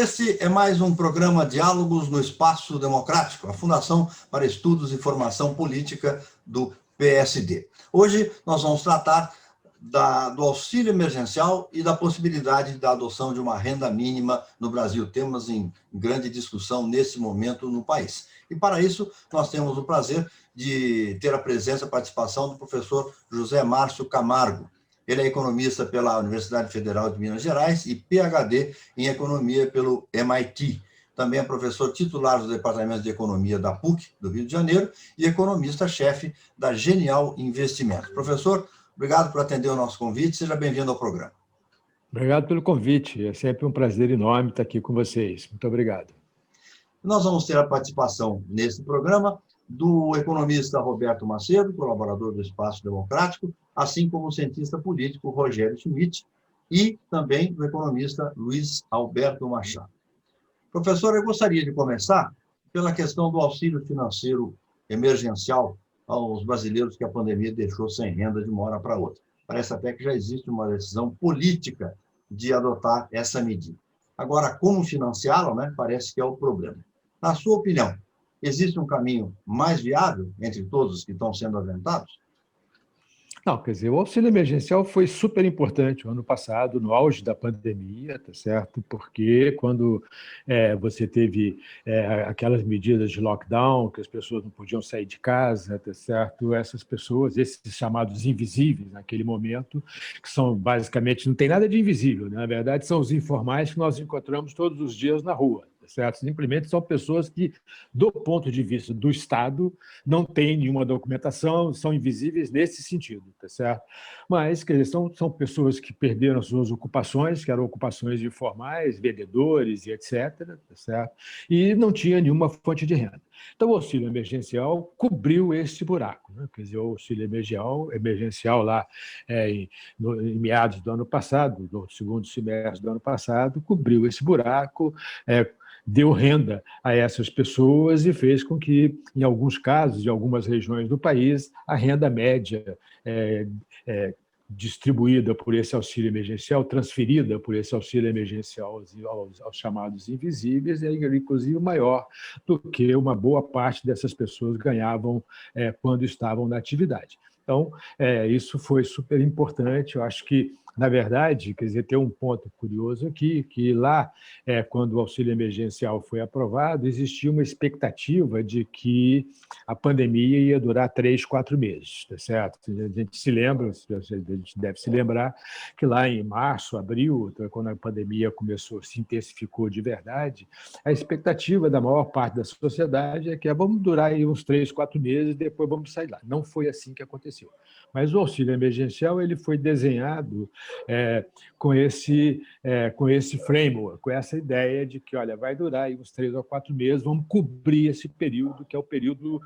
Esse é mais um programa Diálogos no Espaço Democrático, a Fundação para Estudos e Formação Política do PSD. Hoje nós vamos tratar do auxílio emergencial e da possibilidade da adoção de uma renda mínima no Brasil. Temas em grande discussão nesse momento no país. E para isso nós temos o prazer de ter a presença e a participação do professor José Márcio Camargo. Ele é economista pela Universidade Federal de Minas Gerais e PhD em economia pelo MIT. Também é professor titular do Departamento de Economia da PUC, do Rio de Janeiro, e economista-chefe da Genial Investimentos. Professor, obrigado por atender o nosso convite. Seja bem-vindo ao programa. Obrigado pelo convite. É sempre um prazer enorme estar aqui com vocês. Muito obrigado. Nós vamos ter a participação nesse programa do economista Roberto Macedo, colaborador do Espaço Democrático, assim como o cientista político Rogério Schmidt e também do economista Luiz Alberto Machado. Professor, eu gostaria de começar pela questão do auxílio financeiro emergencial aos brasileiros que a pandemia deixou sem renda de uma hora para outra. Parece até que já existe uma decisão política de adotar essa medida. Agora, como financiá-la, né, parece que é o problema. Na sua opinião, existe um caminho mais viável entre todos os que estão sendo aventados? Não, quer dizer, o auxílio emergencial foi super importante o ano passado, no auge da pandemia, tá certo? Porque quando você teve aquelas medidas de lockdown, que as pessoas não podiam sair de casa, tá certo? Essas pessoas, esses chamados invisíveis naquele momento, que são basicamente, não tem nada de invisível, né? Na verdade, são os informais que nós encontramos todos os dias na rua. Certo? Simplesmente são pessoas que, do ponto de vista do Estado, não têm nenhuma documentação, são invisíveis nesse sentido, tá certo? Mas, quer dizer, são pessoas que perderam suas ocupações, que eram ocupações informais, vendedores e etc., tá certo? E não tinha nenhuma fonte de renda. Então, o auxílio emergencial cobriu esse buraco, né? Quer dizer, o auxílio emergencial lá em meados do ano passado, no segundo semestre do ano passado, cobriu esse buraco, deu renda a essas pessoas e fez com que, em alguns casos, em algumas regiões do país, a renda média distribuída por esse auxílio emergencial, transferida por esse auxílio emergencial aos chamados invisíveis, é inclusive maior do que uma boa parte dessas pessoas ganhavam quando estavam na atividade. Então, isso foi super importante. Eu acho que, na verdade, quer dizer, tem um ponto curioso aqui, que lá, quando o auxílio emergencial foi aprovado, existia uma expectativa de que a pandemia ia durar 3, 4 meses, tá certo? A gente se lembra, a gente deve se lembrar que lá em março, abril, quando a pandemia começou, se intensificou de verdade, a expectativa da maior parte da sociedade é que vamos durar aí uns 3, 4 meses e depois vamos sair lá. Não foi assim que aconteceu. Mas o auxílio emergencial ele foi desenhado com esse framework, com essa ideia de que, olha, vai durar aí uns 3 ou 4 meses, vamos cobrir esse período, que é o período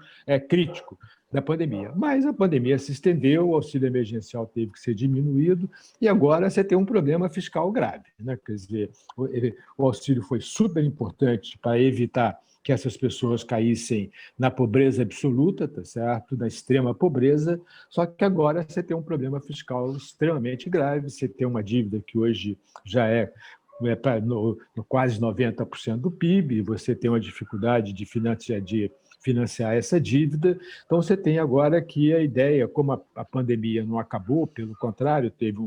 crítico da pandemia. Mas a pandemia se estendeu, o auxílio emergencial teve que ser diminuído e agora você tem um problema fiscal grave, né? Quer dizer, o auxílio foi super importante para evitar que essas pessoas caíssem na pobreza absoluta, tá certo? Na extrema pobreza, só que agora você tem um problema fiscal extremamente grave, você tem uma dívida que hoje já é no quase 90% do PIB, você tem uma dificuldade de financiar essa dívida. Então, você tem agora que a ideia, como a pandemia não acabou, pelo contrário, teve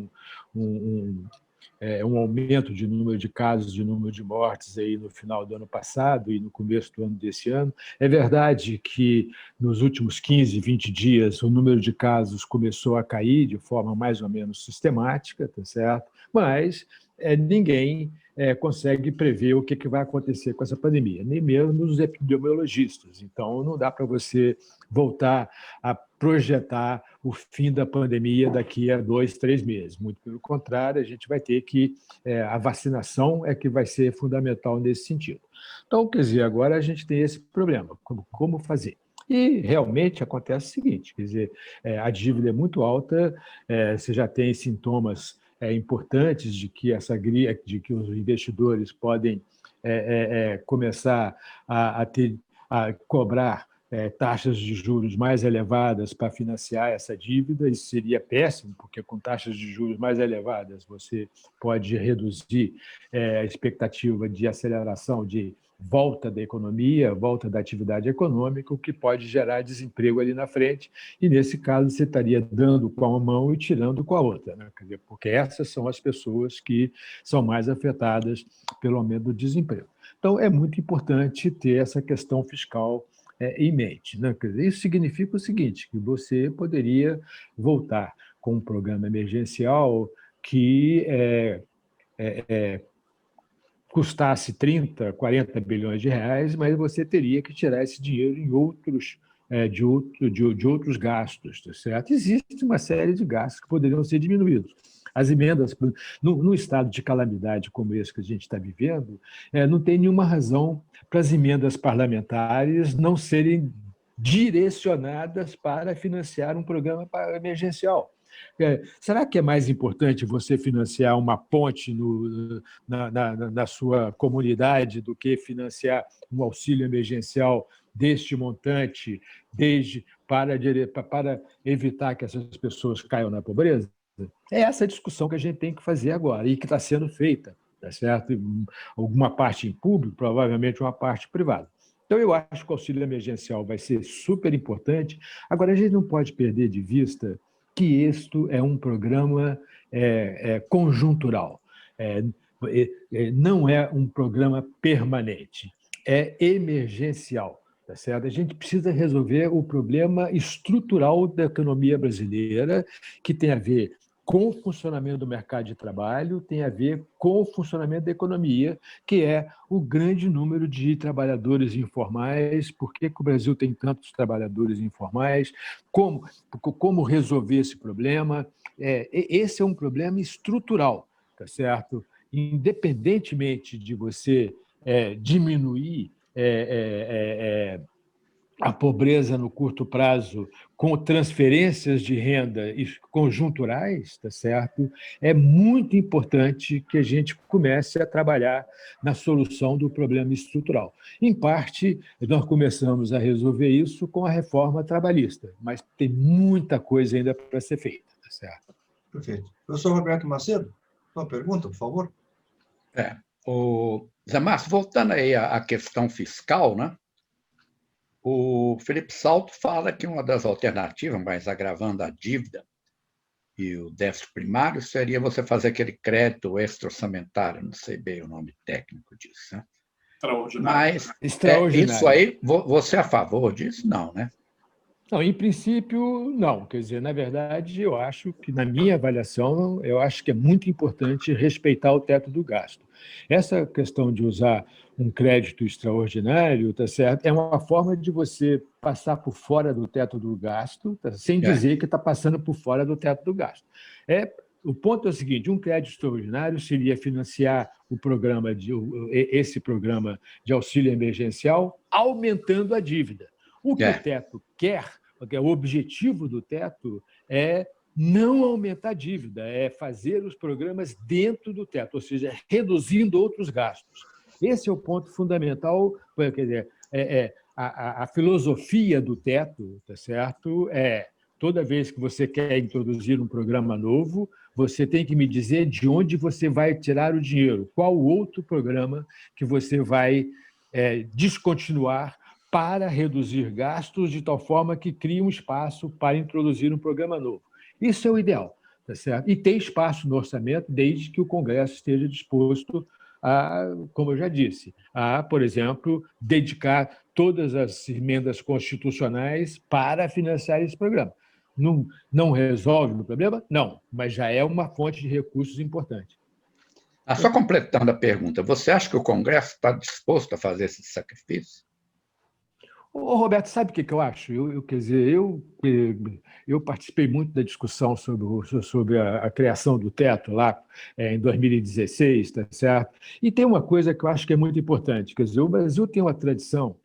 um aumento de número de casos, de número de mortes aí no final do ano passado e no começo do ano desse ano. É verdade que nos últimos 15, 20 dias o número de casos começou a cair de forma mais ou menos sistemática, tá certo? Mas ninguém consegue prever o que vai acontecer com essa pandemia, nem mesmo os epidemiologistas. Então, não dá para você voltar a projetar o fim da pandemia daqui a 2, 3 meses. Muito pelo contrário, a gente vai ter que... a vacinação é que vai ser fundamental nesse sentido. Então, quer dizer, agora a gente tem esse problema, como fazer? E realmente acontece o seguinte, quer dizer, a dívida é muito alta, você já tem sintomas importantes de que os investidores podem começar a cobrar taxas de juros mais elevadas para financiar essa dívida. Isso seria péssimo, porque com taxas de juros mais elevadas você pode reduzir a expectativa de aceleração de volta da economia, volta da atividade econômica, o que pode gerar desemprego ali na frente, e nesse caso você estaria dando com uma mão e tirando com a outra, né? Quer dizer, porque essas são as pessoas que são mais afetadas pelo aumento do desemprego. Então, é muito importante ter essa questão fiscal em mente, né? Quer dizer, isso significa o seguinte, que você poderia voltar com um programa emergencial que custasse 30, 40 bilhões de reais, mas você teria que tirar esse dinheiro em de outros gastos, tá certo? Existe uma série de gastos que poderiam ser diminuídos. As emendas, num estado de calamidade como esse que a gente está vivendo, não tem nenhuma razão para as emendas parlamentares não serem direcionadas para financiar um programa emergencial. Será que é mais importante você financiar uma ponte na sua comunidade do que financiar um auxílio emergencial deste montante, para evitar que essas pessoas caiam na pobreza? É essa discussão que a gente tem que fazer agora e que está sendo feita, tá certo? Alguma parte em público, provavelmente uma parte privada. Então, eu acho que o auxílio emergencial vai ser super importante. Agora, a gente não pode perder de vista que isto é um programa conjuntural, não é um programa permanente, é emergencial. Tá certo? A gente precisa resolver o problema estrutural da economia brasileira, que tem a ver com o funcionamento do mercado de trabalho, tem a ver com o funcionamento da economia, que é o grande número de trabalhadores informais. Por que o Brasil tem tantos trabalhadores informais? Como resolver esse problema? Esse é um problema estrutural, tá certo? Independentemente de você diminuir a pobreza no curto prazo com transferências de renda conjunturais, tá certo? É muito importante que a gente comece a trabalhar na solução do problema estrutural. Em parte, nós começamos a resolver isso com a reforma trabalhista, mas tem muita coisa ainda para ser feita, tá certo? Perfeito. Professor Roberto Macedo, sua pergunta, por favor. Zé Márcio, voltando aí à questão fiscal, né? O Felipe Salto fala que uma das alternativas, mas agravando a dívida e o déficit primário, seria você fazer aquele crédito extra-orçamentário, não sei bem o nome técnico disso, né? Mas isso aí, você é a favor disso? Não, né? Não, em princípio, não. Quer dizer, na verdade, eu acho que, na minha avaliação, eu acho que é muito importante respeitar o teto do gasto. Essa questão de usar um crédito extraordinário, tá certo? É uma forma de você passar por fora do teto do gasto, tá? Sem dizer que está passando por fora do teto do gasto. O ponto é o seguinte: um crédito extraordinário seria financiar esse programa de auxílio emergencial, aumentando a dívida. O que o teto quer, o objetivo do teto é não aumentar a dívida, é fazer os programas dentro do teto, ou seja, reduzindo outros gastos. Esse é o ponto fundamental, quer dizer, a filosofia do teto, tá certo? Toda vez que você quer introduzir um programa novo, você tem que me dizer de onde você vai tirar o dinheiro, qual outro programa que você vai descontinuar para reduzir gastos de tal forma que crie um espaço para introduzir um programa novo. Isso é o ideal, tá certo? E tem espaço no orçamento desde que o Congresso esteja disposto a, como eu já disse, por exemplo, dedicar todas as emendas constitucionais para financiar esse programa. Não resolve o problema? Não, mas já é uma fonte de recursos importante. Só completando a pergunta, você acha que o Congresso está disposto a fazer esse sacrifício? Roberto, sabe o que eu acho? Quer dizer, eu participei muito da discussão sobre a criação do teto lá em 2016, tá certo? E tem uma coisa que eu acho que é muito importante, quer dizer, o Brasil tem uma tradição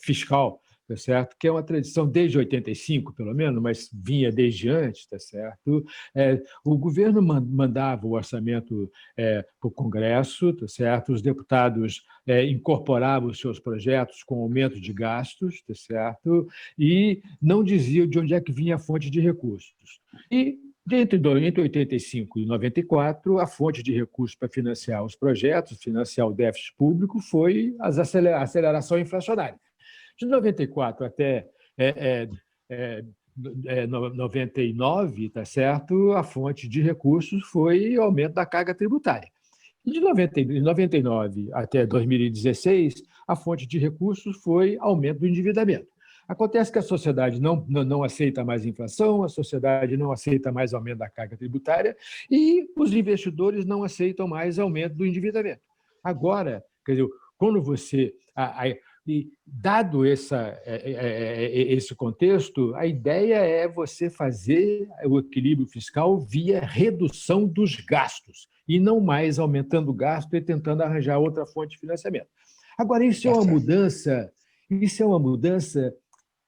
fiscal, tá certo? Que é uma tradição desde 85, pelo menos, mas vinha desde antes, tá certo? O governo mandava o orçamento para o Congresso, tá certo? Os deputados incorporavam os seus projetos com aumento de gastos, tá certo? E não diziam de onde é que vinha a fonte de recursos. E entre 85 e 94, a fonte de recursos para financiar os projetos, financiar o déficit público, foi a aceleração inflacionária. De 94 até 99, tá certo? A fonte de recursos foi o aumento da carga tributária. E de 99 até 2016, a fonte de recursos foi aumento do endividamento. Acontece que a sociedade não aceita mais inflação, a sociedade não aceita mais aumento da carga tributária e os investidores não aceitam mais aumento do endividamento. Agora, quer dizer, quando você... Dado esse contexto, a ideia é você fazer o equilíbrio fiscal via redução dos gastos e não mais aumentando o gasto e tentando arranjar outra fonte de financiamento. Agora, isso é uma mudança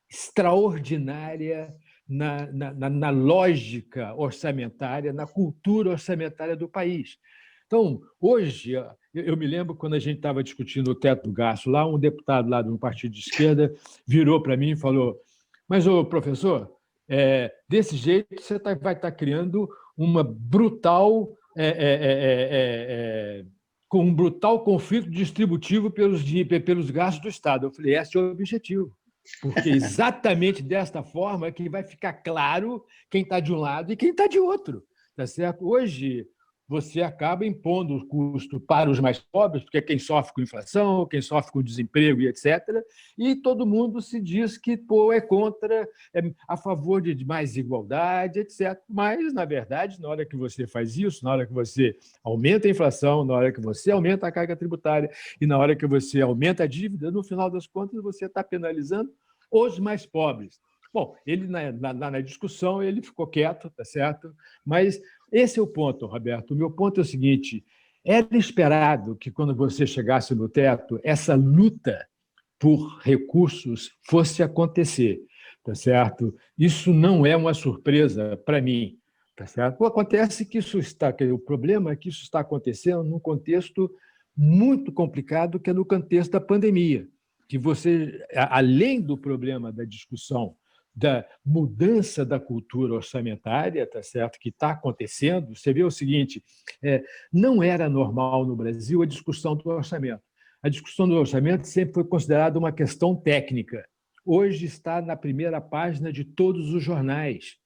extraordinária na lógica orçamentária, na cultura orçamentária do país. Então, hoje, eu me lembro quando a gente estava discutindo o teto do gasto, lá um deputado lá de um partido de esquerda virou para mim e falou: mas, ô, professor, desse jeito você vai estar criando uma brutal... com um brutal conflito distributivo pelos gastos do Estado. Eu falei, esse é o objetivo. Porque exatamente desta forma que vai ficar claro quem está de um lado e quem está de outro. Tá certo? Hoje, você acaba impondo o custo para os mais pobres, porque é quem sofre com inflação, quem sofre com desemprego e etc. E todo mundo se diz que é contra, a favor de mais igualdade, etc. Mas, na verdade, na hora que você faz isso, na hora que você aumenta a inflação, na hora que você aumenta a carga tributária e na hora que você aumenta a dívida, no final das contas, você está penalizando os mais pobres. Bom, ele na discussão ele ficou quieto, tá certo? Mas esse é o ponto, Roberto. O meu ponto é o seguinte: era esperado que, quando você chegasse no teto, essa luta por recursos fosse acontecer, tá certo? Isso não é uma surpresa para mim, tá certo? Acontece que o problema é que isso está acontecendo num contexto muito complicado, que é no contexto da pandemia, que você, além do problema da discussão da mudança da cultura orçamentária, tá certo, que está acontecendo, você vê o seguinte: não era normal no Brasil a discussão do orçamento. A discussão do orçamento sempre foi considerada uma questão técnica. Hoje está na primeira página de todos os jornais.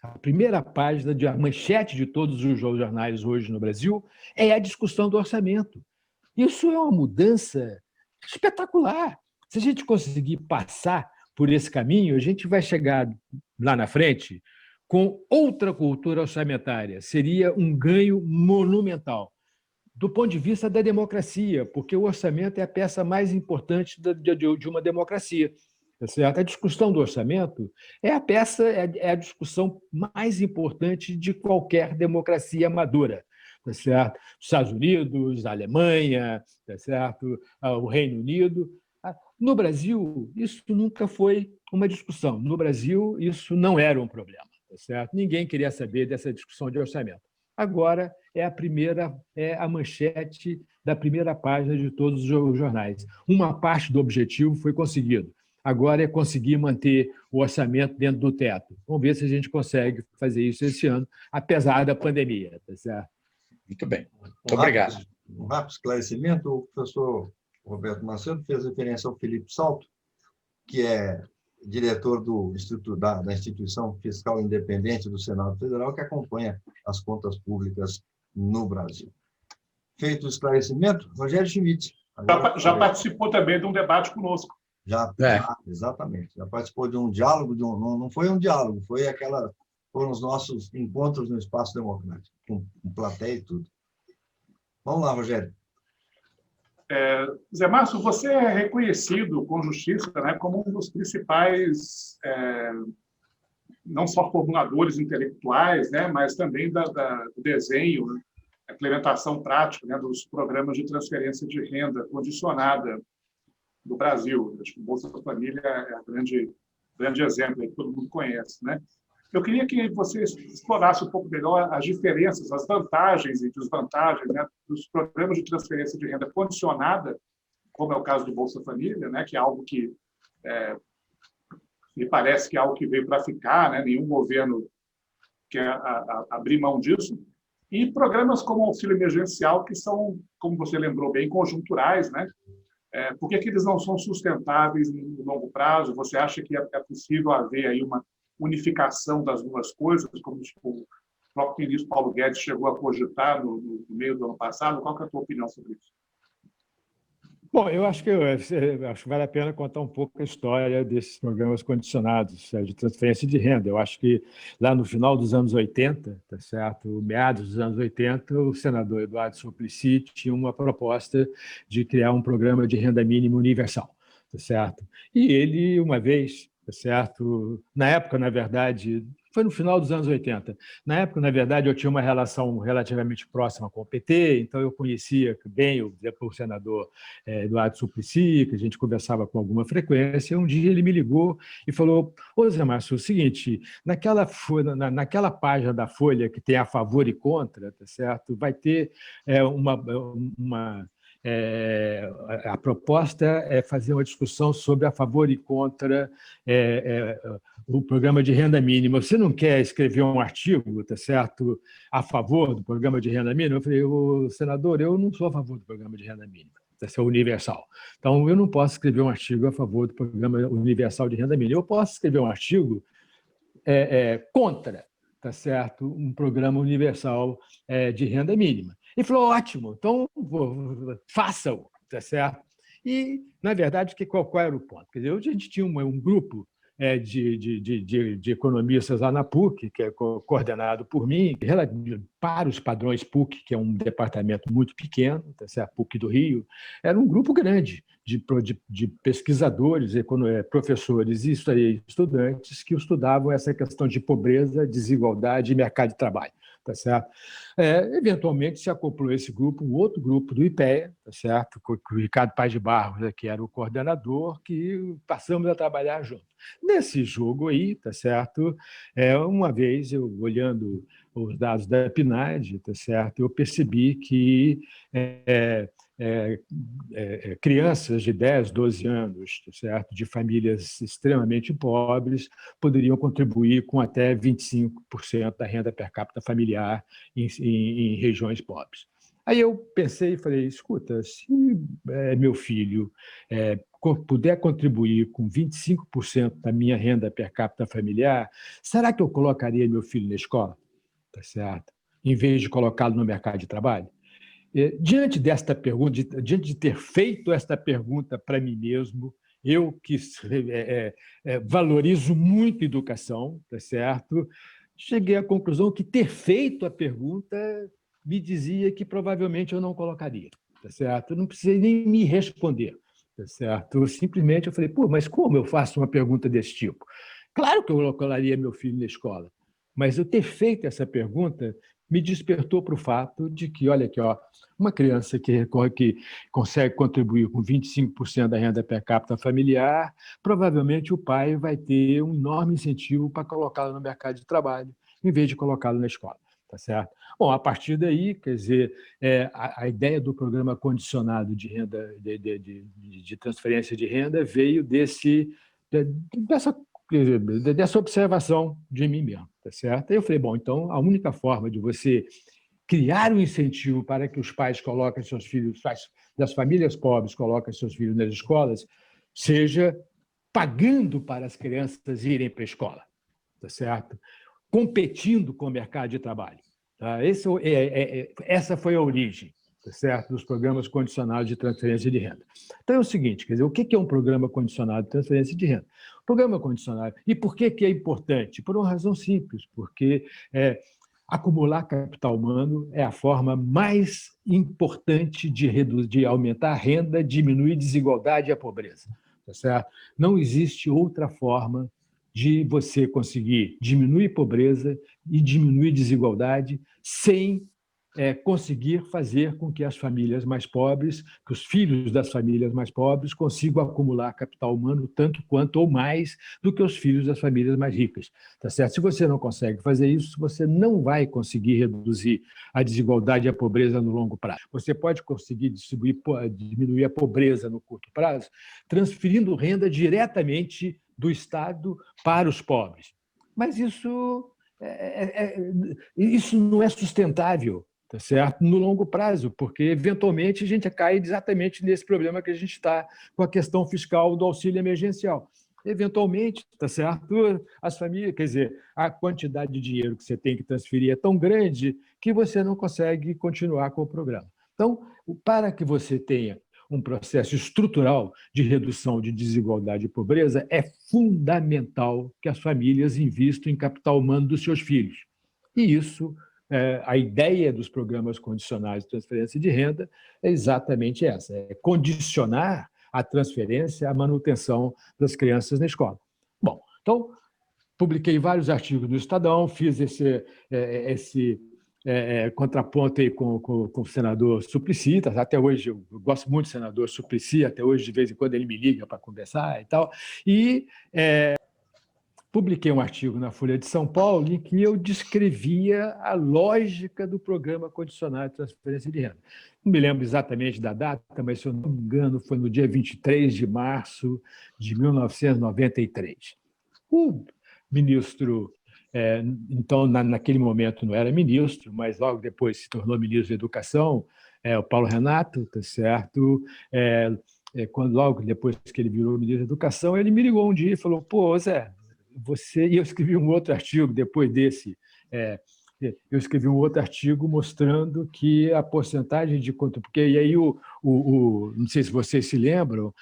A primeira página, a manchete de todos os jornais hoje no Brasil é a discussão do orçamento. Isso é uma mudança espetacular. Se a gente conseguir passar por esse caminho, a gente vai chegar lá na frente com outra cultura orçamentária. Seria um ganho monumental do ponto de vista da democracia, porque o orçamento é a peça mais importante de uma democracia. Tá certo? A discussão do orçamento é a discussão mais importante de qualquer democracia madura. Tá certo? Os Estados Unidos, a Alemanha, tá certo? O Reino Unido. No Brasil, isso nunca foi uma discussão. No Brasil, isso não era um problema, tá certo? Ninguém queria saber dessa discussão de orçamento. Agora é a manchete da primeira página de todos os jornais. Uma parte do objetivo foi conseguido. Agora é conseguir manter o orçamento dentro do teto. Vamos ver se a gente consegue fazer isso esse ano, apesar da pandemia, tá certo? Muito bem. Muito obrigado. Um rápido esclarecimento: o professor Roberto Macedo fez referência ao Felipe Salto, que é diretor da Instituição Fiscal Independente do Senado Federal, que acompanha as contas públicas no Brasil. Feito o esclarecimento, Rogério Schmidt. Já participou também de um debate conosco. Exatamente. Já participou de um diálogo, não foi um diálogo, foram os nossos encontros no Espaço Democrático, com plateia e tudo. Vamos lá, Rogério. Zé Márcio, você é reconhecido com justiça, né, como um dos principais, não só formuladores intelectuais, né, mas também do desenho, né, a implementação prática, né, dos programas de transferência de renda condicionada. do Brasil. Acho que o Bolsa Família é um grande exemplo que todo mundo conhece, né? Eu queria que você explorasse um pouco melhor as diferenças, as vantagens e desvantagens, né, dos programas de transferência de renda condicionada, como é o caso do Bolsa Família, né, que é algo que me parece que é algo que veio para ficar, né? Nenhum governo quer abrir mão disso. E programas como o auxílio emergencial, que são, como você lembrou bem, conjunturais, né? Por que eles não são sustentáveis no longo prazo? Você acha que é possível haver aí uma unificação das duas coisas, como o próprio ministro Paulo Guedes chegou a cogitar no meio do ano passado? Qual que é a tua opinião sobre isso? Bom, eu acho que vale a pena contar um pouco a história desses programas condicionados, de transferência de renda. Eu acho que lá no final dos anos 80, tá certo? Meados dos anos 80, o senador Eduardo Suplicy tinha uma proposta de criar um programa de renda mínima universal, tá certo? E ele, uma vez, tá certo? Na época, na verdade, foi no final dos anos 80. Na época, na verdade, eu tinha uma relação relativamente próxima com o PT, então eu conhecia bem o senador Eduardo Suplicy, que a gente conversava com alguma frequência. Um dia ele me ligou e falou: ô Zé Márcio, é o seguinte, naquela página da Folha que tem a favor e contra, tá certo? Vai ter a proposta é fazer uma discussão sobre a favor e contra o programa de renda mínima. Você não quer escrever um artigo, tá certo, a favor do programa de renda mínima? Eu falei: senador, eu não sou a favor do programa de renda mínima, tá certo, universal. Então, eu não posso escrever um artigo a favor do programa universal de renda mínima. Eu posso escrever um artigo contra, tá certo, um programa universal de renda mínima. Ele falou: ótimo, então faça-o, tá certo? E, na verdade, qual era o ponto? Quer dizer, a gente tinha um grupo de economistas lá na PUC, que é coordenado por mim, para os padrões PUC, que é um departamento muito pequeno, tá certo? A PUC do Rio, era um grupo grande de pesquisadores, professores e estudantes que estudavam essa questão de pobreza, desigualdade e mercado de trabalho. Tá certo? Eventualmente se acoplou esse grupo, um outro grupo do IPEA, tá certo? Com o Ricardo Paz de Barros, que era o coordenador, que passamos a trabalhar junto. Nesse jogo aí, tá certo? Uma vez, eu olhando os dados da PNAD, tá certo? Eu percebi que crianças de 10, 12 anos, tá certo? De famílias extremamente pobres poderiam contribuir com até 25% da renda per capita familiar em regiões pobres. Aí eu pensei e falei: escuta, se meu filho puder contribuir com 25% da minha renda per capita familiar, será que eu colocaria meu filho na escola? Tá certo? Em vez de colocá-lo no mercado de trabalho? Diante desta pergunta, diante de ter feito esta pergunta para mim mesmo, eu que valorizo muito a educação, tá certo? Cheguei à conclusão que ter feito a pergunta me dizia que provavelmente eu não colocaria, tá certo? Eu não precisei nem me responder, tá certo? Simplesmente eu falei: mas como eu faço uma pergunta desse tipo? Claro que eu colocaria meu filho na escola, mas eu ter feito essa pergunta me despertou para o fato de que, olha aqui, uma criança que consegue contribuir com 25% da renda per capita familiar, provavelmente o pai vai ter um enorme incentivo para colocá-lo no mercado de trabalho, em vez de colocá-lo na escola. Tá certo? Bom, a partir daí, quer dizer, a ideia do programa condicionado de renda, de transferência de renda, veio dessa observação de mim mesmo, tá certo? Aí eu falei: bom, então a única forma de você criar um incentivo para que os pais coloquem seus filhos, das famílias pobres coloquem seus filhos nas escolas, seja pagando para as crianças irem para a escola, tá certo? Competindo com o mercado de trabalho. Tá? Essa foi a origem, tá certo, dos programas condicionados de transferência de renda. Então é o seguinte, quer dizer, o que é um programa condicionado de transferência de renda? Programa condicionado. E por que é importante? Por uma razão simples, porque acumular capital humano é a forma mais importante de aumentar a renda, diminuir a desigualdade e a pobreza. Tá certo? Não existe outra forma de você conseguir diminuir pobreza e diminuir desigualdade sem conseguir fazer com que as famílias mais pobres, que os filhos das famílias mais pobres consigam acumular capital humano tanto quanto ou mais do que os filhos das famílias mais ricas. Tá certo? Se você não consegue fazer isso, você não vai conseguir reduzir a desigualdade e a pobreza no longo prazo. Você pode conseguir diminuir a pobreza no curto prazo, transferindo renda diretamente do Estado para os pobres. Mas isso não é sustentável, tá certo? No longo prazo, porque, eventualmente, a gente cai exatamente nesse problema que a gente está com a questão fiscal do auxílio emergencial. Eventualmente, tá certo? As famílias, quer dizer, a quantidade de dinheiro que você tem que transferir é tão grande que você não consegue continuar com o programa. Então, para que você tenha um processo estrutural de redução de desigualdade e pobreza, é fundamental que as famílias investam em capital humano dos seus filhos. E isso, a ideia dos programas condicionais de transferência de renda é exatamente essa, é condicionar a transferência à manutenção das crianças na escola. Bom, então, publiquei vários artigos no Estadão, fiz esse contraponto aí com o senador Suplicy. Até hoje eu gosto muito do senador Suplicy, até hoje de vez em quando ele me liga para conversar e tal, e publiquei um artigo na Folha de São Paulo em que eu descrevia a lógica do programa condicionado de transferência de renda. Não me lembro exatamente da data, mas, se eu não me engano, foi no dia 23 de março de 1993. O ministro, então, naquele momento não era ministro, mas logo depois se tornou ministro da Educação, o Paulo Renato, tá certo? Logo depois que ele virou ministro da Educação, ele me ligou um dia e falou: pô, Zé, e eu escrevi um outro artigo depois desse, eu escrevi um outro artigo mostrando que a porcentagem de quanto, porque e aí não sei se vocês se lembram,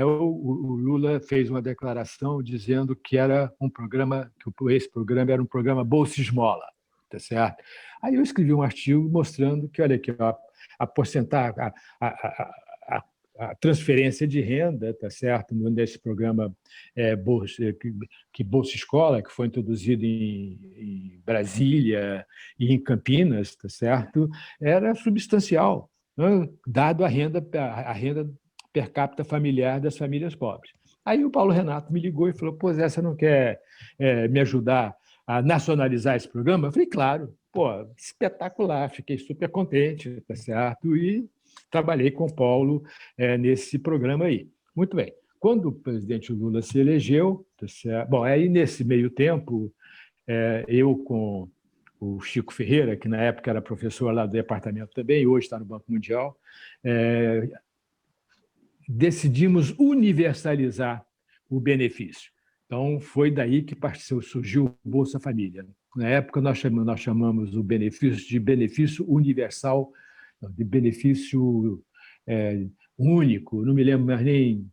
o Lula fez uma declaração dizendo que era um programa, que esse programa era um programa Bolsa Esmola, tá certo? Aí eu escrevi um artigo mostrando que, olha aqui, a porcentagem, a transferência de renda, tá certo, nesse programa Bolsa Escola, que foi introduzido em Brasília e em Campinas, tá certo, era substancial, né, dado a renda per capita familiar das famílias pobres. Aí o Paulo Renato me ligou e falou: pô, Zé, você não quer me ajudar a nacionalizar esse programa? Eu falei: claro, pô, espetacular, fiquei super contente, tá certo, e trabalhei com o Paulo nesse programa aí. Muito bem. Quando o presidente Lula se elegeu, tá certo? Bom, aí nesse meio tempo, eu com o Chico Ferreira, que na época era professor lá do departamento também, e hoje está no Banco Mundial, decidimos universalizar o benefício. Então, foi daí que surgiu o Bolsa Família. Na época, nós chamamos o benefício de benefício universal, de benefício único, não me lembro mais nem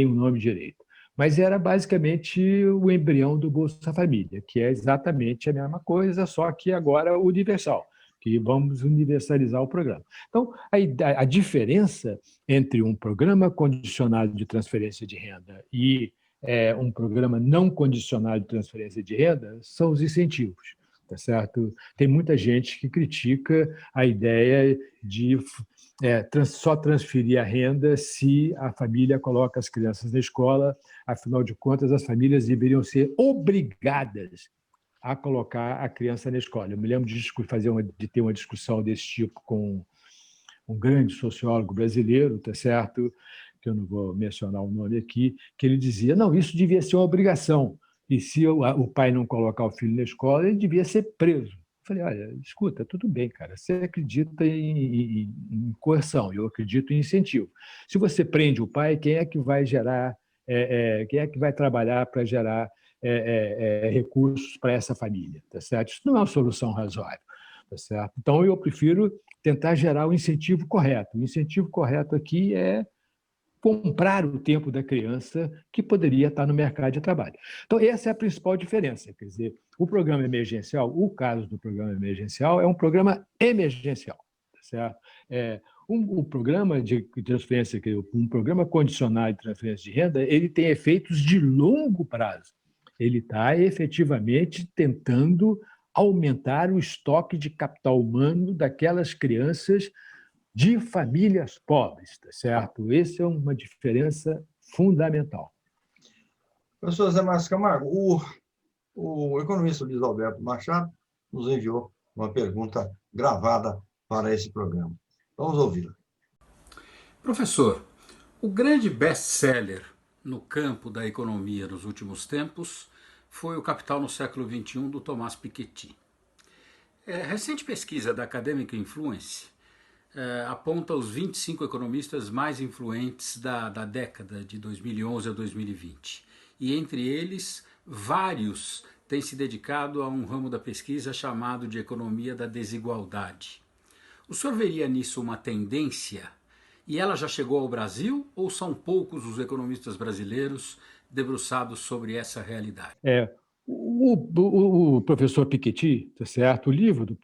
o nome direito. Mas era basicamente o embrião do Bolsa Família, que é exatamente a mesma coisa, só que agora universal, que vamos universalizar o programa. Então, a diferença entre um programa condicionado de transferência de renda e um programa não condicionado de transferência de renda são os incentivos. Tá certo? Tem muita gente que critica a ideia de só transferir a renda se a família coloca as crianças na escola. Afinal de contas, as famílias deveriam ser obrigadas a colocar a criança na escola. Eu me lembro de ter uma discussão desse tipo com um grande sociólogo brasileiro, tá certo? Que eu não vou mencionar o nome aqui, que ele dizia: não, isso devia ser uma obrigação. E se o pai não colocar o filho na escola, ele devia ser preso. Eu falei: olha, escuta, tudo bem, cara, você acredita em coerção, eu acredito em incentivo. Se você prende o pai, quem é que vai gerar, quem é que vai trabalhar para gerar recursos para essa família? Tá certo? Isso não é uma solução razoável. Tá certo? Então, eu prefiro tentar gerar o incentivo correto. O incentivo correto aqui é comprar o tempo da criança que poderia estar no mercado de trabalho. Então, essa é a principal diferença. Quer dizer, o programa emergencial, o caso do programa emergencial, é um programa emergencial. Certo? Um programa de transferência, um programa condicionado de transferência de renda, ele tem efeitos de longo prazo. Ele está efetivamente tentando aumentar o estoque de capital humano daquelas crianças de famílias pobres, tá certo? Essa é uma diferença fundamental. Professor Zé Márcio Camargo, o economista Luiz Alberto Machado nos enviou uma pergunta gravada para esse programa. Vamos ouvi-la. Professor, o grande best-seller no campo da economia nos últimos tempos foi O Capital no Século XXI, do Thomas Piketty. Recente pesquisa da Academic Influence aponta os 25 economistas mais influentes da década de 2011 a 2020. E entre eles, vários têm se dedicado a um ramo da pesquisa chamado de economia da desigualdade. O senhor veria nisso uma tendência? E ela já chegou ao Brasil ou são poucos os economistas brasileiros debruçados sobre essa realidade? O professor Piketty, tá certo? O livro do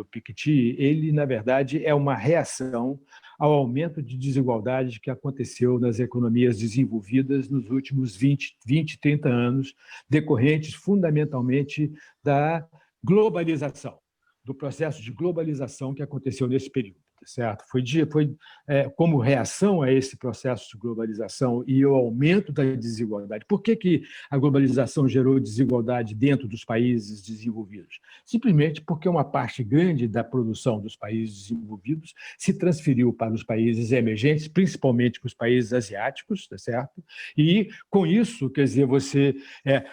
Piketty, ele, na verdade, é uma reação ao aumento de desigualdade que aconteceu nas economias desenvolvidas nos últimos 20, 30 anos, decorrentes fundamentalmente da globalização, do processo de globalização que aconteceu nesse período. Certo? Foi como reação a esse processo de globalização e o aumento da desigualdade. Por que a globalização gerou desigualdade dentro dos países desenvolvidos? Simplesmente porque uma parte grande da produção dos países desenvolvidos se transferiu para os países emergentes, principalmente para os países asiáticos, tá certo? E, com isso, quer dizer, você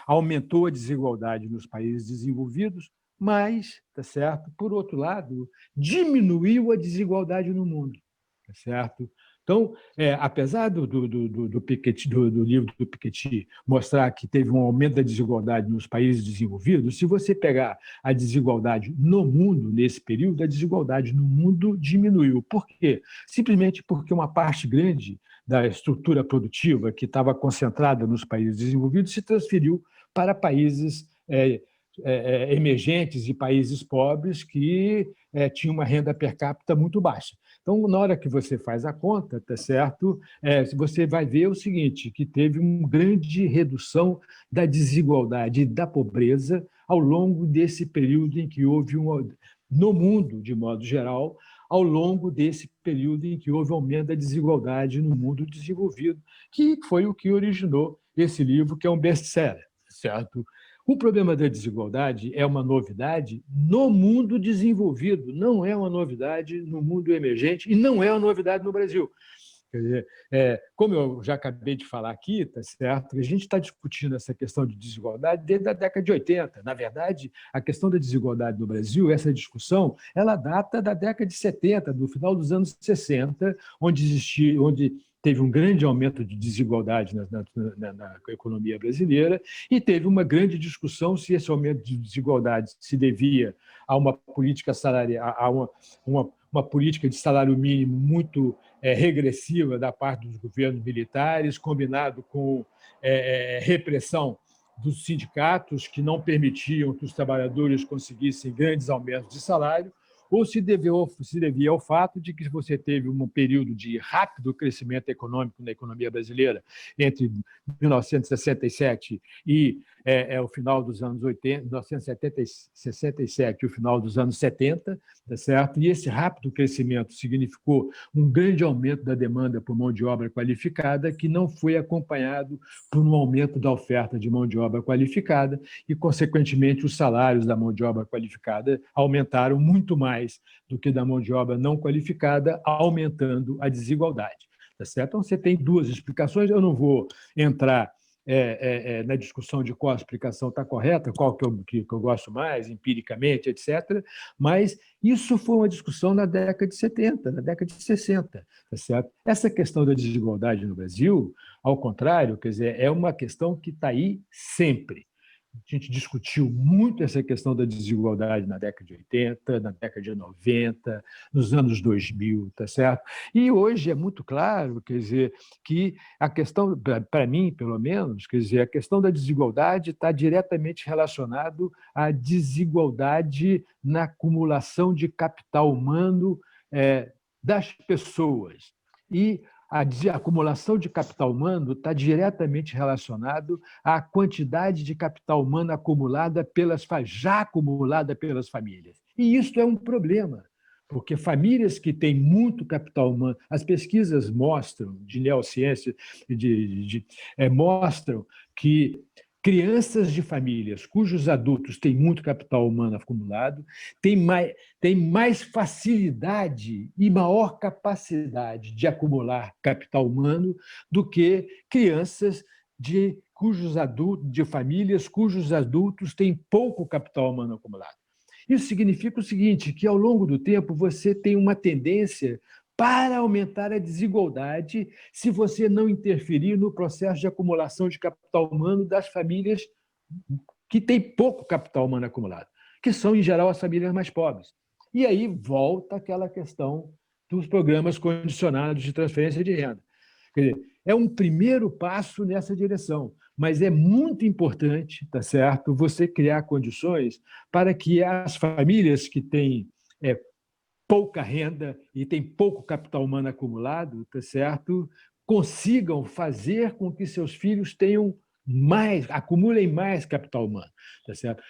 aumentou a desigualdade nos países desenvolvidos, mas, tá certo? Por outro lado, diminuiu a desigualdade no mundo, tá certo? Então, apesar do livro do Piketty mostrar que teve um aumento da desigualdade nos países desenvolvidos, se você pegar a desigualdade no mundo nesse período, a desigualdade no mundo diminuiu. Por quê? Simplesmente porque uma parte grande da estrutura produtiva que estava concentrada nos países desenvolvidos se transferiu para países emergentes e países pobres que tinham uma renda per capita muito baixa. Então, na hora que você faz a conta, tá certo? Você vai ver o seguinte, que teve uma grande redução da desigualdade e da pobreza ao longo desse período em que houve no mundo, de modo geral, ao longo desse período em que houve aumento da desigualdade no mundo desenvolvido, que foi o que originou esse livro, que é um best-seller, certo? O problema da desigualdade é uma novidade no mundo desenvolvido, não é uma novidade no mundo emergente e não é uma novidade no Brasil. Quer dizer, como eu já acabei de falar aqui, tá certo? A gente está discutindo essa questão de desigualdade desde a década de 80. Na verdade, a questão da desigualdade no Brasil, essa discussão, ela data da década de 70, do final dos anos 60, onde teve um grande aumento de desigualdade na economia brasileira e teve uma grande discussão se esse aumento de desigualdade se devia a uma política salarial, a uma política de salário mínimo muito regressiva da parte dos governos militares, combinado com repressão dos sindicatos que não permitiam que os trabalhadores conseguissem grandes aumentos de salário, ou se devia ao fato de que você teve um período de rápido crescimento econômico na economia brasileira entre 1967 e o final dos anos 80, 1967 e o final dos anos 70, tá certo? E esse rápido crescimento significou um grande aumento da demanda por mão de obra qualificada que não foi acompanhado por um aumento da oferta de mão de obra qualificada e, consequentemente, os salários da mão de obra qualificada aumentaram muito mais do que da mão de obra não qualificada, aumentando a desigualdade. Tá certo? Então, você tem duas explicações, eu não vou entrar na discussão de qual a explicação está correta, qual que eu gosto mais, empiricamente, etc., mas isso foi uma discussão na década de 70, na década de 60. Tá certo? Essa questão da desigualdade no Brasil, ao contrário, quer dizer, é uma questão que está aí sempre. A gente discutiu muito essa questão da desigualdade na década de 80, na década de 90, nos anos 2000, tá certo? E hoje é muito claro, quer dizer, que a questão, para mim, pelo menos, quer dizer, a questão da desigualdade está diretamente relacionado à desigualdade na acumulação de capital humano das pessoas. E a acumulação de capital humano está diretamente relacionado à quantidade de capital humano já acumulada pelas famílias. E isso é um problema, porque famílias que têm muito capital humano, as pesquisas mostram, de neurociência, mostram que crianças de famílias cujos adultos têm muito capital humano acumulado têm mais facilidade e maior capacidade de acumular capital humano do que crianças de famílias cujos adultos têm pouco capital humano acumulado. Isso significa o seguinte, que ao longo do tempo você tem uma tendência para aumentar a desigualdade se você não interferir no processo de acumulação de capital humano das famílias que têm pouco capital humano acumulado, que são, em geral, as famílias mais pobres. E aí volta aquela questão dos programas condicionados de transferência de renda. Quer dizer, é um primeiro passo nessa direção, mas é muito importante, tá certo, você criar condições para que as famílias que têm pouca renda e têm pouco capital humano acumulado, tá certo, consigam fazer com que seus filhos acumulem mais capital humano, tá certo?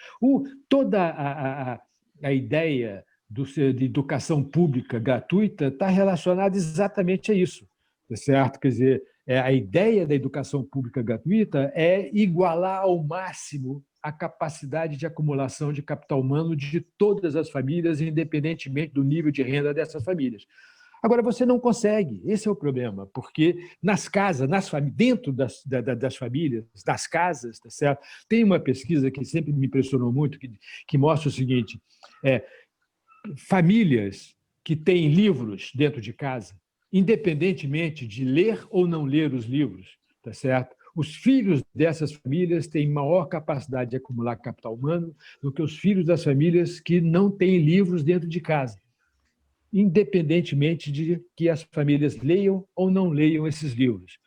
Toda a ideia de educação pública gratuita está relacionada exatamente a isso, tá certo? Quer dizer, a ideia da educação pública gratuita é igualar ao máximo a capacidade de acumulação de capital humano de todas as famílias, independentemente do nível de renda dessas famílias. Agora, você não consegue, esse é o problema, porque nas casas, dentro das famílias, das casas, tá certo? Tem uma pesquisa que sempre me impressionou muito, que mostra o seguinte, famílias que têm livros dentro de casa, independentemente de ler ou não ler os livros, tá certo? Os filhos dessas famílias têm maior capacidade de acumular capital humano do que os filhos das famílias que não têm livros dentro de casa, independentemente de que as famílias leiam ou não leiam esses livros.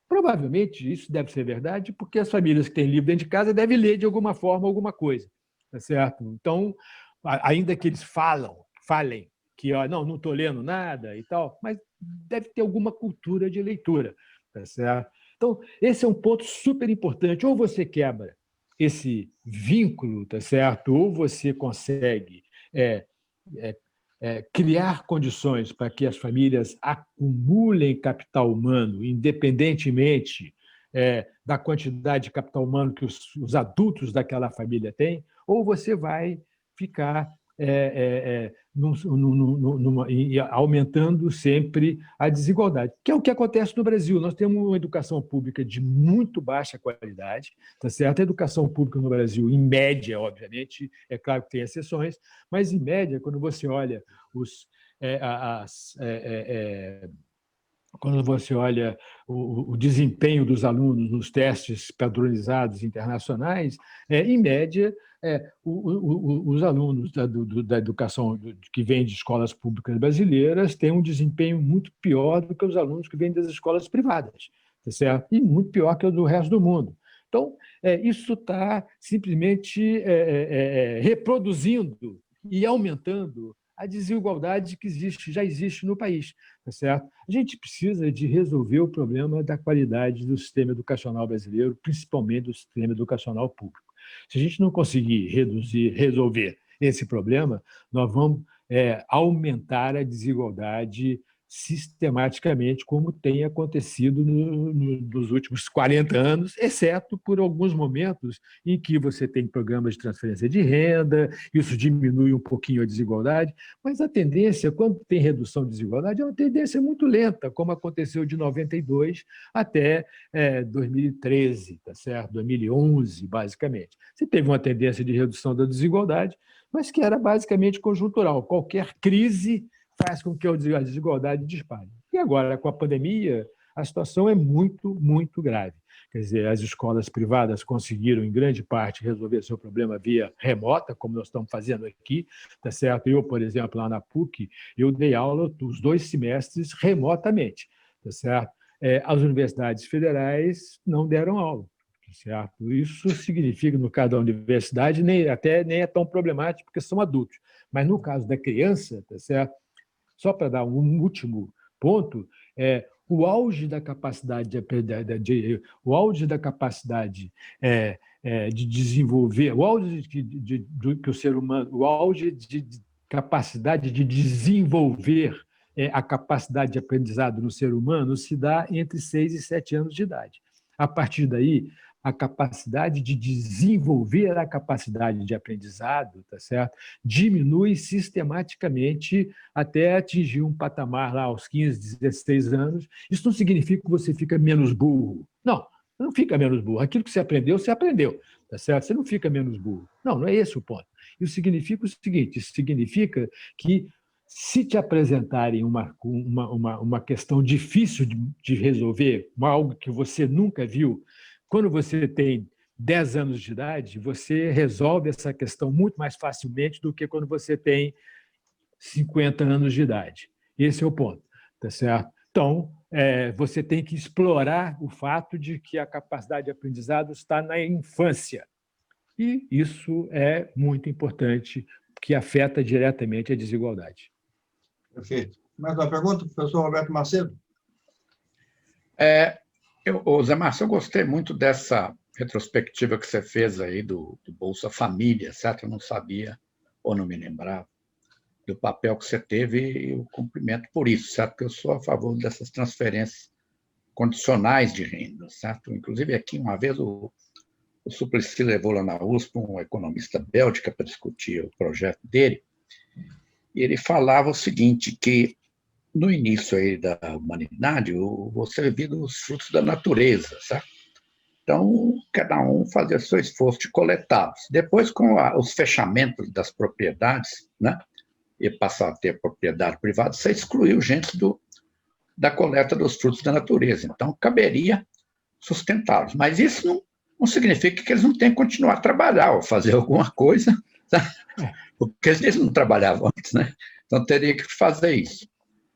Provavelmente isso deve ser verdade, porque as famílias que têm livro dentro de casa devem ler de alguma forma alguma coisa, tá certo? Então, ainda que eles falem que não estou lendo nada e tal, mas deve ter alguma cultura de leitura, tá certo? Então, esse é um ponto super importante. Ou você quebra esse vínculo, tá certo? Ou você consegue criar condições para que as famílias acumulem capital humano, independentemente da quantidade de capital humano que os adultos daquela família têm, ou você vai ficar aumentando sempre a desigualdade, que é o que acontece no Brasil. Nós temos uma educação pública de muito baixa qualidade, tá certo? A educação pública no Brasil, em média, obviamente, é claro que tem exceções, mas, em média, quando você olha quando você olha o desempenho dos alunos nos testes padronizados internacionais, em média, os alunos da educação que vêm de escolas públicas brasileiras têm um desempenho muito pior do que os alunos que vêm das escolas privadas, tá certo? E muito pior que o do resto do mundo. Então, isso está simplesmente reproduzindo e aumentando a desigualdade que já existe no país, tá certo? A gente precisa de resolver o problema da qualidade do sistema educacional brasileiro, principalmente do sistema educacional público. Se a gente não conseguir resolver esse problema, nós vamos aumentar a desigualdade sistematicamente, como tem acontecido nos últimos 40 anos, exceto por alguns momentos em que você tem programas de transferência de renda, isso diminui um pouquinho a desigualdade, mas a tendência, quando tem redução de desigualdade, é uma tendência muito lenta, como aconteceu de 92 até 2013, tá certo? 2011, basicamente. Você teve uma tendência de redução da desigualdade, mas que era basicamente conjuntural. Qualquer crise faz com que a desigualdade dispare. E agora, com a pandemia, a situação é muito, muito grave. Quer dizer, as escolas privadas conseguiram, em grande parte, resolver seu problema via remota, como nós estamos fazendo aqui, tá certo? Eu, por exemplo, lá na PUC, eu dei aula os 2 semestres remotamente, tá certo? As universidades federais não deram aula, tá certo? Isso significa, no caso da universidade, nem é tão problemático, porque são adultos. Mas, no caso da criança, tá certo? Só para dar um último ponto, o auge da capacidade o auge da capacidade de desenvolver, o auge que o ser humano, o auge de capacidade de desenvolver a capacidade de aprendizado no ser humano se dá entre 6 e 7 anos de idade. A partir daí, a capacidade de desenvolver a capacidade de aprendizado, tá certo? Diminui sistematicamente até atingir um patamar lá aos 15, 16 anos. Isso não significa que você fica menos burro. Não, não fica menos burro. Aquilo que você aprendeu, tá certo? Você não fica menos burro. Não, não é esse o ponto. Isso significa o seguinte, isso significa que se te apresentarem uma questão difícil de resolver, algo que você nunca viu, quando você tem 10 anos de idade, você resolve essa questão muito mais facilmente do que quando você tem 50 anos de idade. Esse é o ponto, tá certo? Então, você tem que explorar o fato de que a capacidade de aprendizado está na infância. E isso é muito importante, que afeta diretamente a desigualdade. Perfeito. Mais uma pergunta, professor Roberto Macedo? Zé Márcio, eu gostei muito dessa retrospectiva que você fez aí do Bolsa Família, certo? Eu não sabia, ou não me lembrava, do papel que você teve e o cumprimento por isso, certo? Porque eu sou a favor dessas transferências condicionais de renda, certo? Inclusive, aqui, uma vez, o Suplicy levou lá na USP um economista bélgica para discutir o projeto dele, e ele falava o seguinte, que no início aí da humanidade, você vivia dos frutos da natureza, certo? Então, cada um fazia seu esforço de coletá-los. Depois, com os fechamentos das propriedades, né, e passar a ter propriedade privada, você excluiu gente da coleta dos frutos da natureza. Então, caberia sustentá-los. Mas isso não significa que eles não tenham que continuar a trabalhar ou fazer alguma coisa, sabe? Porque eles não trabalhavam antes, né? Então, teria que fazer isso.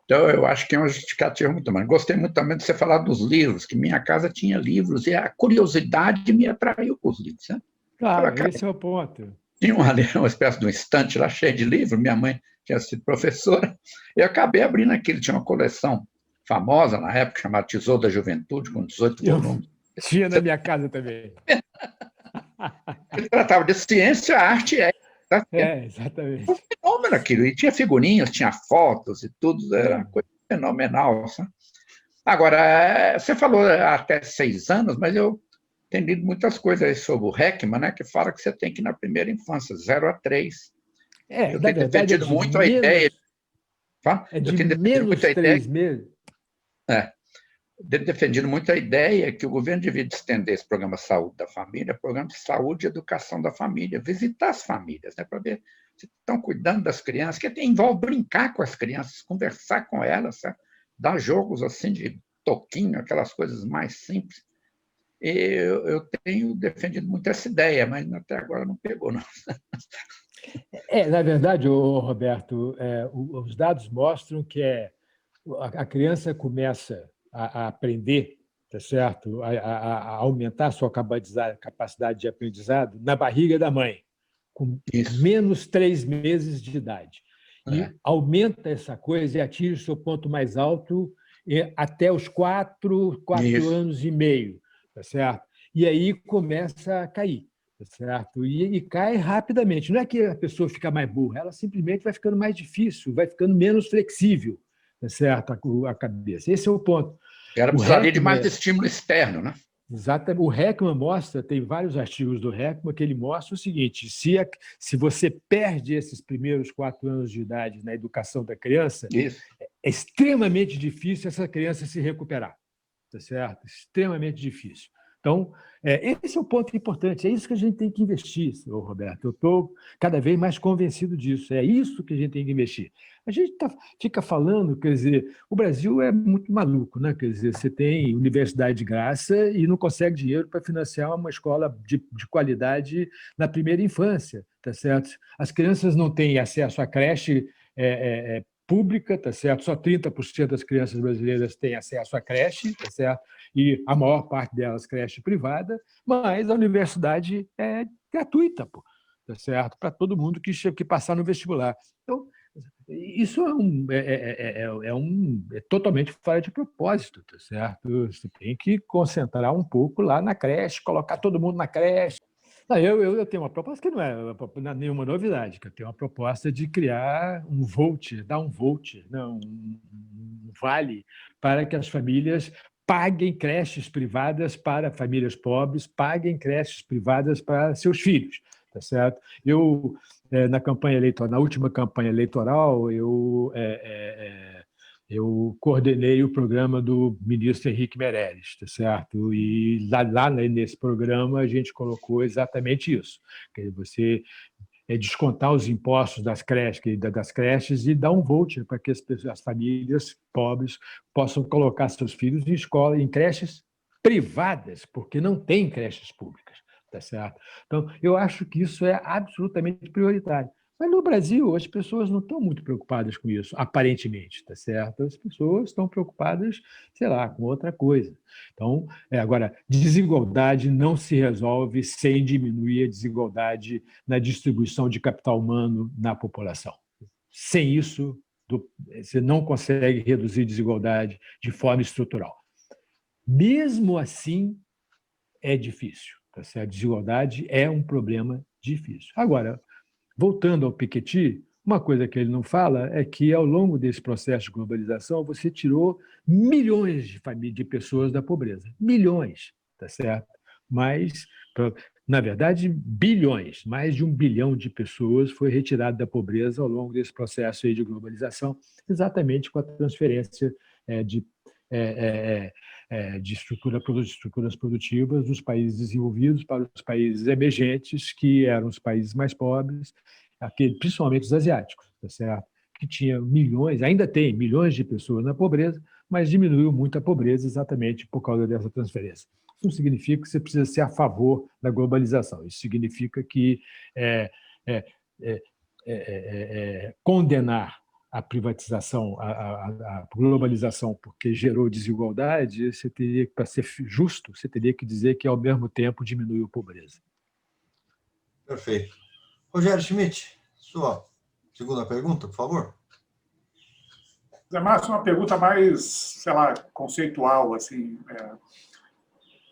Então, eu acho que é uma justificativa muito mais. Gostei muito também de você falar dos livros, que minha casa tinha livros, e a curiosidade me atraiu para os livros. Né? Claro, esse é o ponto. Tinha uma espécie de um estante lá cheio de livros, minha mãe tinha sido professora, e eu acabei abrindo aquilo. Tinha uma coleção famosa na época, chamada Tesouro da Juventude, com 18 volumes. Tinha na minha casa também. Ele tratava de ciência, arte e ética. Exatamente. Um fenômeno aquilo. E tinha figurinhas, tinha fotos e tudo, era uma coisa fenomenal. Sabe? Agora, você falou até 6 anos, mas eu tenho lido muitas coisas aí sobre o Heckman, né, que fala que você tem que ir na primeira infância, 0 a 3. Eu tenho defendido muito a ideia. De menos 3 meses. Defendido muito a ideia que o governo devia estender esse programa Saúde da Família, programa de saúde e educação da família, visitar as famílias, né, para ver se estão cuidando das crianças, que envolve brincar com as crianças, conversar com elas, sabe? Dar jogos assim de toquinho, aquelas coisas mais simples. E eu tenho defendido muito essa ideia, mas até agora não pegou, não. Na verdade, Roberto, os dados mostram que a criança começa a aprender, tá certo? A aumentar a sua capacidade de aprendizado na barriga da mãe, com menos 3 meses de idade. E aumenta essa coisa e atinge o seu ponto mais alto até os 4 anos e meio, tá certo? E aí começa a cair, tá certo? E cai rapidamente. Não é que a pessoa fica mais burra, ela simplesmente vai ficando mais difícil, vai ficando menos flexível, tá certo? A cabeça. Esse é o ponto. Ela precisaria de mais estímulo externo, né? Exatamente. O Heckman mostra, tem vários artigos do Heckman que ele mostra o seguinte: se você perde esses primeiros 4 anos de idade na educação da criança, é extremamente difícil essa criança se recuperar, tá certo? Extremamente difícil. Então, esse é o ponto importante, é isso que a gente tem que investir, senhor Roberto. Eu estou cada vez mais convencido disso, é isso que a gente tem que investir. A gente fica falando, quer dizer, o Brasil é muito maluco, né? Quer dizer, você tem universidade de graça e não consegue dinheiro para financiar uma escola de qualidade na primeira infância, tá certo? As crianças não têm acesso à creche pública, tá certo? Só 30% das crianças brasileiras têm acesso à creche, tá certo? E a maior parte delas creche privada, mas a universidade é gratuita, pô, tá certo? Para todo mundo que passar no vestibular. Então, Isso é totalmente fora de propósito, tá certo? Você tem que concentrar um pouco lá na creche, colocar todo mundo na creche. Não, eu tenho uma proposta que não é nenhuma novidade, que eu tenho uma proposta de criar um voucher, dar um voucher, não, um vale para que as famílias paguem creches privadas para famílias pobres, paguem creches privadas para seus filhos, tá certo? Na campanha eleitoral, na última campanha eleitoral, eu coordenei o programa do ministro Henrique Meirelles, tá certo? E lá nesse programa a gente colocou exatamente isso, que você descontar os impostos das creches e dar um voucher para que as famílias pobres possam colocar seus filhos em creches privadas, porque não tem creches públicas, tá certo? Então, eu acho que isso é absolutamente prioritário. Mas no Brasil, as pessoas não estão muito preocupadas com isso, aparentemente, tá certo? As pessoas estão preocupadas, sei lá, com outra coisa. Então, agora, desigualdade não se resolve sem diminuir a desigualdade na distribuição de capital humano na população. Sem isso, você não consegue reduzir desigualdade de forma estrutural. Mesmo assim, é difícil. Tá certo? A desigualdade é um problema difícil. Agora, voltando ao Piketty, uma coisa que ele não fala é que, ao longo desse processo de globalização, você tirou milhões de pessoas da pobreza. Milhões, tá certo? Mas, na verdade, bilhões. Mais de 1 bilhão de pessoas foi retirado da pobreza ao longo desse processo aí de globalização, exatamente com a transferência de estruturas produtivas dos países desenvolvidos para os países emergentes, que eram os países mais pobres, principalmente os asiáticos, tá certo? Que tinha milhões, ainda tem milhões de pessoas na pobreza, mas diminuiu muito a pobreza exatamente por causa dessa transferência. Isso não significa que você precisa ser a favor da globalização, isso significa que condenar a privatização, a globalização, porque gerou desigualdade, você teria, para ser justo, você teria que dizer que, ao mesmo tempo, diminuiu a pobreza. Perfeito. Rogério Schmidt, sua segunda pergunta, por favor. Zé Márcio, uma pergunta mais, sei lá, conceitual, assim.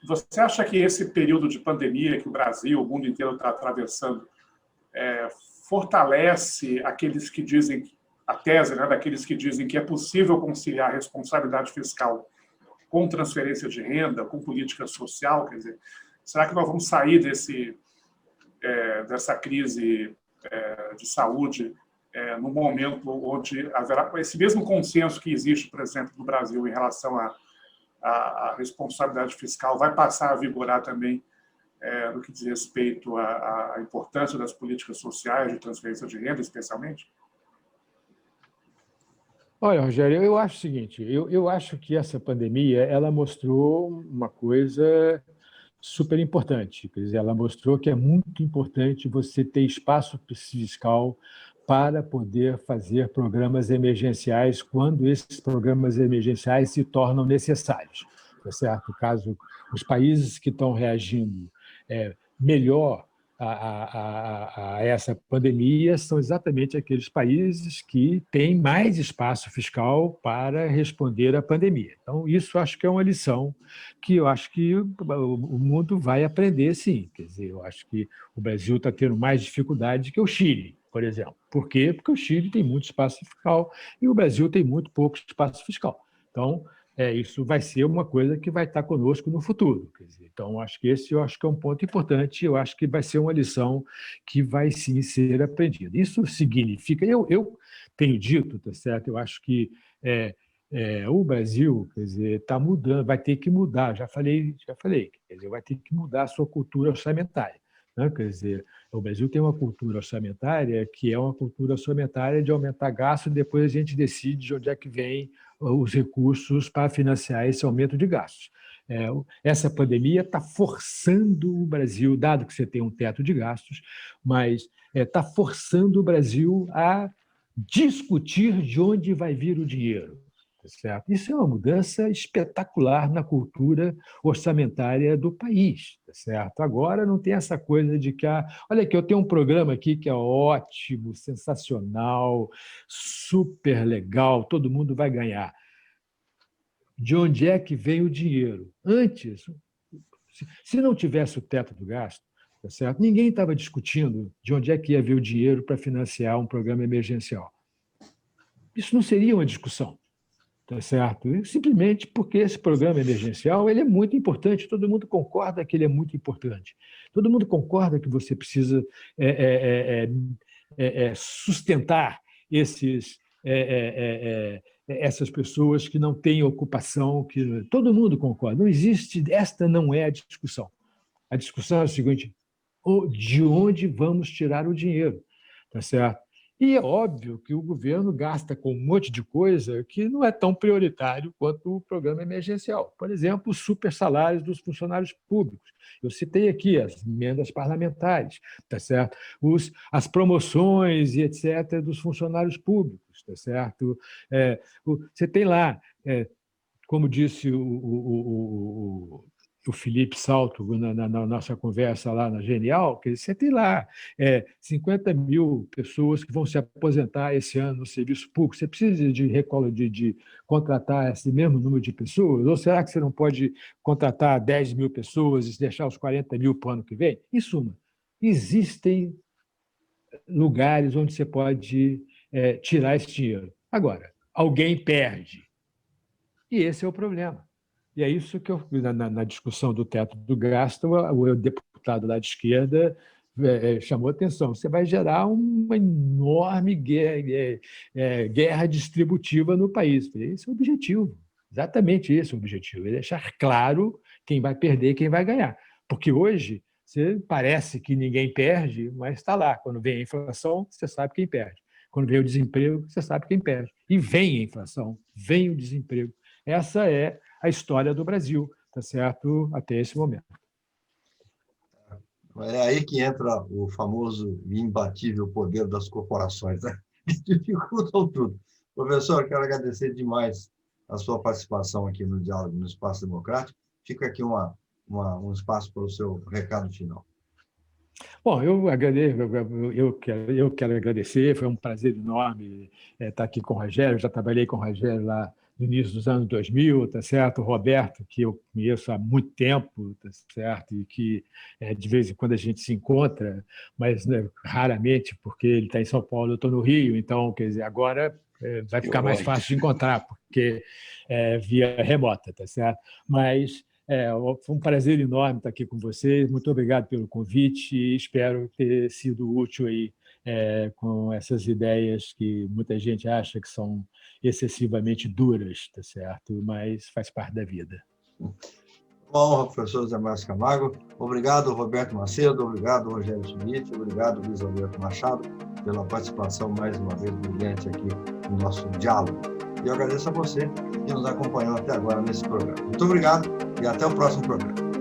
Você acha que esse período de pandemia que o Brasil, o mundo inteiro está atravessando, fortalece aqueles que dizem, a tese, né, daqueles que dizem que é possível conciliar responsabilidade fiscal com transferência de renda, com política social? Quer dizer, será que nós vamos sair dessa crise de saúde num momento onde haverá esse mesmo consenso que existe, por exemplo, no Brasil em relação à responsabilidade fiscal vai passar a vigorar também no que diz respeito à importância das políticas sociais de transferência de renda, especialmente? Olha, Rogério, eu acho o seguinte, eu acho que essa pandemia ela mostrou uma coisa super importante, quer dizer, ela mostrou que é muito importante você ter espaço fiscal para poder fazer programas emergenciais quando esses programas emergenciais se tornam necessários, tá certo? Caso os países que estão reagindo melhor a essa pandemia são exatamente aqueles países que têm mais espaço fiscal para responder à pandemia. Então, isso acho que é uma lição que eu acho que o mundo vai aprender, sim. Quer dizer, eu acho que o Brasil está tendo mais dificuldade que o Chile, por exemplo. Por quê? Porque o Chile tem muito espaço fiscal e o Brasil tem muito pouco espaço fiscal. Então, isso vai ser uma coisa que vai estar conosco no futuro. Quer dizer, então, acho que esse é um ponto importante, eu acho que vai ser uma lição que vai sim ser aprendida. Isso significa, eu tenho dito, tá certo? Eu acho que o Brasil, quer dizer, está mudando, vai ter que mudar, já falei, quer dizer, vai ter que mudar a sua cultura orçamentária. Né? Quer dizer, o Brasil tem uma cultura orçamentária que é uma cultura orçamentária de aumentar gasto e depois a gente decide de onde é que vem os recursos para financiar esse aumento de gastos. Essa pandemia está forçando o Brasil, dado que você tem um teto de gastos, mas está forçando o Brasil a discutir de onde vai vir o dinheiro. tá certo? Isso é uma mudança espetacular na cultura orçamentária do país, tá certo? Agora não tem essa coisa de que, olha aqui, eu tenho um programa aqui que é ótimo, sensacional, super legal, todo mundo vai ganhar. De onde é que vem o dinheiro? Antes, se não tivesse o teto do gasto, tá certo? Ninguém estava discutindo de onde é que ia vir o dinheiro para financiar um programa emergencial. Isso não seria uma discussão, tá certo? Simplesmente porque esse programa emergencial ele é muito importante, todo mundo concorda que ele é muito importante. Todo mundo concorda que você precisa sustentar essas pessoas que não têm ocupação, que todo mundo concorda. Não existe, esta não é a discussão. A discussão é a seguinte: de onde vamos tirar o dinheiro, tá certo? E é óbvio que o governo gasta com um monte de coisa que não é tão prioritário quanto o programa emergencial. Por exemplo, os super salários dos funcionários públicos. Eu citei aqui as emendas parlamentares, tá certo? As promoções e etc. dos funcionários públicos, tá certo? Você tem lá, como disse o Felipe Salto na nossa conversa lá na Genial, que você tem lá 50 mil pessoas que vão se aposentar esse ano no serviço público. Você precisa de contratar esse mesmo número de pessoas? Ou será que você não pode contratar 10 mil pessoas e deixar os 40 mil para o ano que vem? Em suma, existem lugares onde você pode tirar esse dinheiro. Agora, alguém perde. E esse é o problema. E é isso que na discussão do teto do gasto, o deputado lá de esquerda chamou atenção. Você vai gerar uma enorme guerra distributiva no país. Esse é o objetivo, exatamente esse é o objetivo, é deixar claro quem vai perder e quem vai ganhar. Porque hoje parece que ninguém perde, mas está lá. Quando vem a inflação, você sabe quem perde. Quando vem o desemprego, você sabe quem perde. E vem a inflação, vem o desemprego. Essa é a história do Brasil, tá certo? Até esse momento. É aí que entra o famoso e imbatível poder das corporações, né? Que dificultam tudo. Professor, quero agradecer demais a sua participação aqui no Diálogo no Espaço Democrático. Fica aqui um espaço para o seu recado final. Bom, eu quero agradecer, foi um prazer enorme estar aqui com o Rogério, eu já trabalhei com o Rogério lá no início dos anos 2000, tá certo? O Roberto, que eu conheço há muito tempo, tá certo? E que de vez em quando a gente se encontra, mas né, raramente, porque ele está em São Paulo, eu estou no Rio, então, quer dizer, agora vai ficar mais fácil de encontrar, porque via remota, tá certo? Mas foi um prazer enorme estar aqui com vocês. Muito obrigado pelo convite e espero ter sido útil aí com essas ideias que muita gente acha que são excessivamente duras, tá certo? Mas faz parte da vida. Bom, professor Zé Márcio Camargo, obrigado, Roberto Macedo, obrigado, Rogério Schmidt, obrigado, Luiz Alberto Machado, pela participação mais uma vez brilhante aqui no nosso diálogo. E eu agradeço a você que nos acompanhou até agora nesse programa. Muito obrigado e até o próximo programa.